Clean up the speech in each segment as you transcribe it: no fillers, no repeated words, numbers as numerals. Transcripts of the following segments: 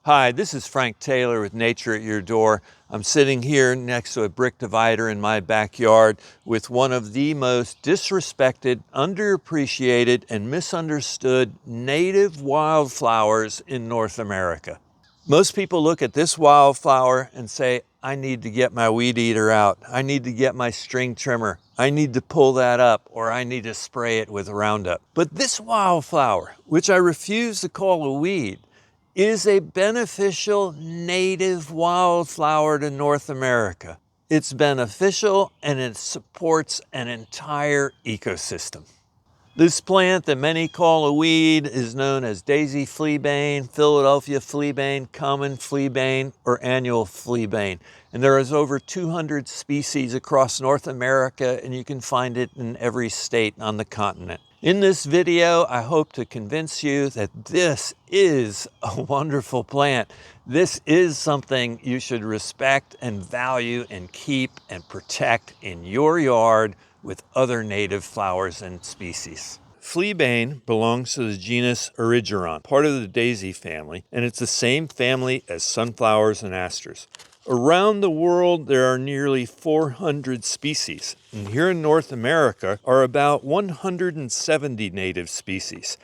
Hi, this is Frank Taylor with Nature at Your Door. I'm sitting here next to a brick divider in my backyard with one of the most disrespected, underappreciated, and misunderstood native wildflowers in North America. Most people look at this wildflower and say, I need to get my weed eater out. I need to get my string trimmer. I need to pull that up, or I need to spray it with Roundup. But this wildflower, which I refuse to call a weed, is a beneficial native wildflower to North America. It's beneficial and it supports an entire ecosystem. This plant that many call a weed is known as daisy fleabane, Philadelphia fleabane, common fleabane, or annual fleabane. And there is over 200 species across North America, and you can find it in every state on the continent. In this video, I hope to convince you that this is a wonderful plant. This is something you should respect and value and keep and protect in your yard with other native flowers and species. Fleabane belongs to the genus Erigeron, part of the daisy family, and it's the same family as sunflowers and asters. Around the world, there are nearly 400 species, and here in North America are about 170 native species.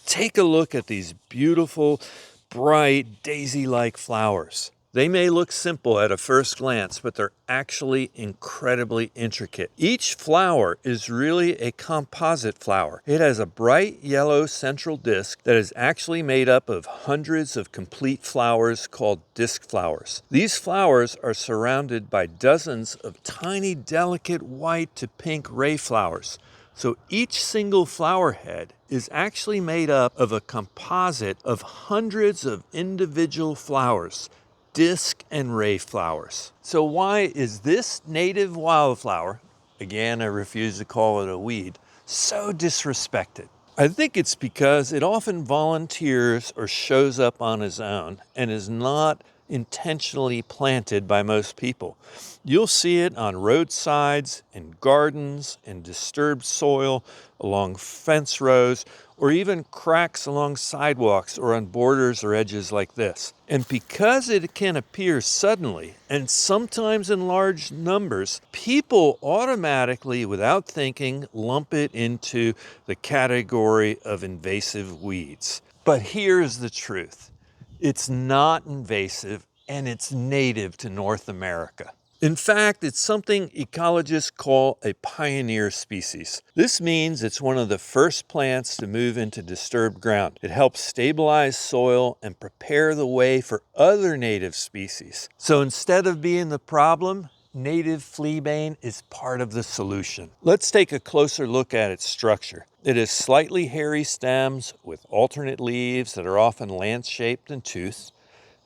Take a look at these beautiful, bright, daisy-like flowers. They may look simple at a first glance, but they're actually incredibly intricate. Each flower is really a composite flower. It has a bright yellow central disc that is actually made up of hundreds of complete flowers called disc flowers. These flowers are surrounded by dozens of tiny, delicate white to pink ray flowers. So each single flower head is actually made up of a composite of hundreds of individual flowers, disc and ray flowers. So why is this native wildflower, again I refuse to call it a weed, so disrespected? I think it's because it often volunteers or shows up on its own and is not intentionally planted by most people. You'll see it on roadsides, in gardens, in disturbed soil, along fence rows, or even cracks along sidewalks or on borders or edges like this. And because it can appear suddenly, and sometimes in large numbers, people automatically, without thinking, lump it into the category of invasive weeds. But here's the truth. It's not invasive, and it's native to North America. In fact, it's something ecologists call a pioneer species. This means it's one of the first plants to move into disturbed ground. It helps stabilize soil and prepare the way for other native species. So instead of being the problem, native fleabane is part of the solution. Let's take a closer look at its structure. It has slightly hairy stems with alternate leaves that are often lance-shaped and toothed.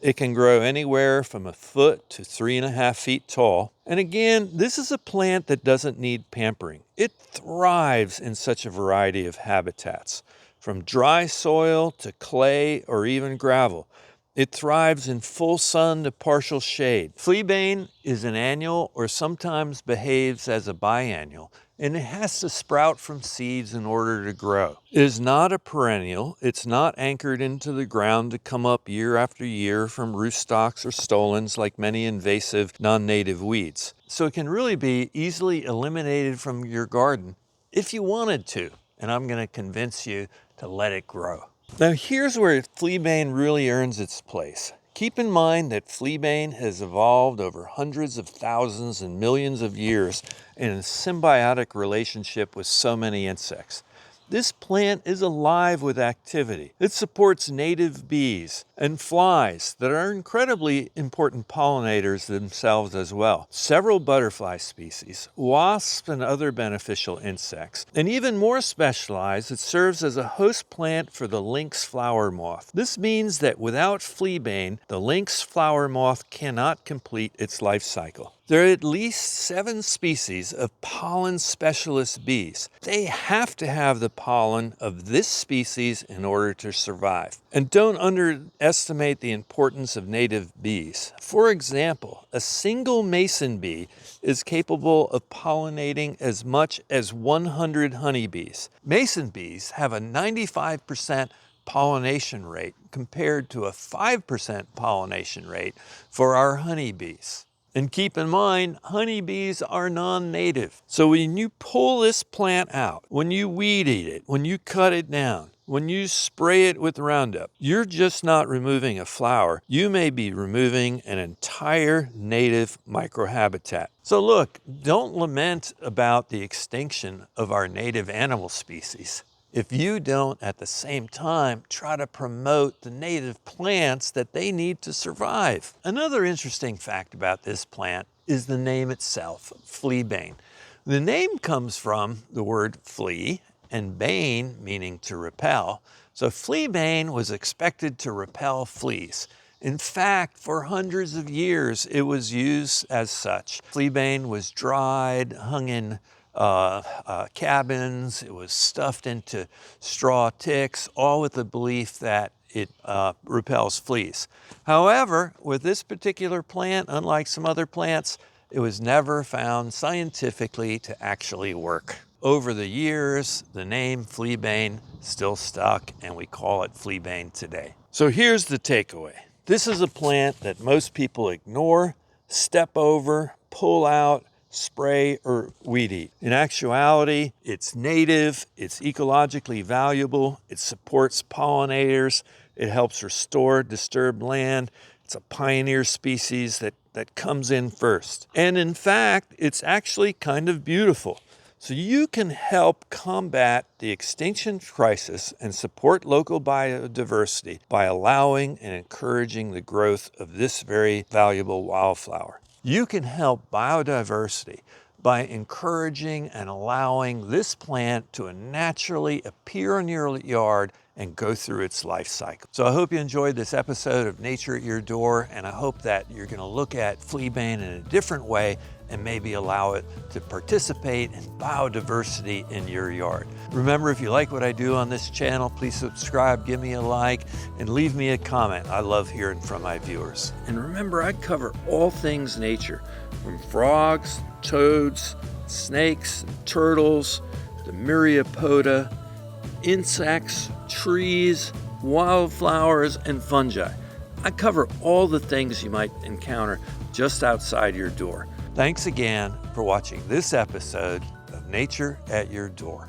It can grow anywhere from a foot to 3.5 feet tall. And again, this is a plant that doesn't need pampering. It thrives in such a variety of habitats, from dry soil to clay or even gravel. It thrives in full sun to partial shade. Fleabane is an annual or sometimes behaves as a biennial, and it has to sprout from seeds in order to grow. It is not a perennial. It's not anchored into the ground to come up year after year from rootstocks or stolons like many invasive non-native weeds. So it can really be easily eliminated from your garden if you wanted to, and I'm going to convince you to let it grow. Now here's where fleabane really earns its place. Keep in mind that fleabane has evolved over hundreds of thousands and millions of years in a symbiotic relationship with so many insects. This plant is alive with activity. It supports native bees and flies that are incredibly important pollinators themselves as well. Several butterfly species, wasps and other beneficial insects, and even more specialized, it serves as a host plant for the Lynx Flower Moth. This means that without fleabane, the Lynx Flower Moth cannot complete its life cycle. There are at least 7 species of pollen specialist bees. They have to have the pollen of this species in order to survive. And don't underestimate the importance of native bees. For example, a single mason bee is capable of pollinating as much as 100 honeybees. Mason bees have a 95% pollination rate, compared to a 5% pollination rate for our honeybees. And keep in mind, honeybees are non-native. So when you pull this plant out, when you weed eat it, when you cut it down, when you spray it with Roundup, you're just not removing a flower. You may be removing an entire native microhabitat. So look, don't lament about the extinction of our native animal species if you don't at the same time try to promote the native plants that they need to survive. Another interesting fact about this plant is the name itself, Fleabane. The name comes from the word flea and bane meaning to repel. So Fleabane was expected to repel fleas. In fact, for hundreds of years, it was used as such. Fleabane was dried, hung in cabins, it was stuffed into straw ticks, all with the belief that it repels fleas. However, with this particular plant, unlike some other plants, it was never found scientifically to actually work. Over the years, the name Fleabane still stuck, and we call it Fleabane today. So here's the takeaway. This is a plant that most people ignore, step over, pull out, spray, or weed eat. In actuality, it's native, it's ecologically valuable, it supports pollinators, it helps restore disturbed land, it's a pioneer species that comes in first. And in fact, it's actually kind of beautiful. So you can help combat the extinction crisis and support local biodiversity by allowing and encouraging the growth of this very valuable wildflower. You can help biodiversity by encouraging and allowing this plant to naturally appear in your yard and go through its life cycle. So I hope you enjoyed this episode of Nature at Your Door, and I hope that you're going to look at Fleabane in a different way and maybe allow it to participate in biodiversity in your yard. Remember, if you like what I do on this channel, please subscribe, give me a like, and leave me a comment. I love hearing from my viewers. And remember, I cover all things nature, from frogs, toads, snakes, turtles, the myriapoda, insects, trees, wildflowers, and fungi. I cover all the things you might encounter just outside your door. Thanks again for watching this episode of Nature at Your Door.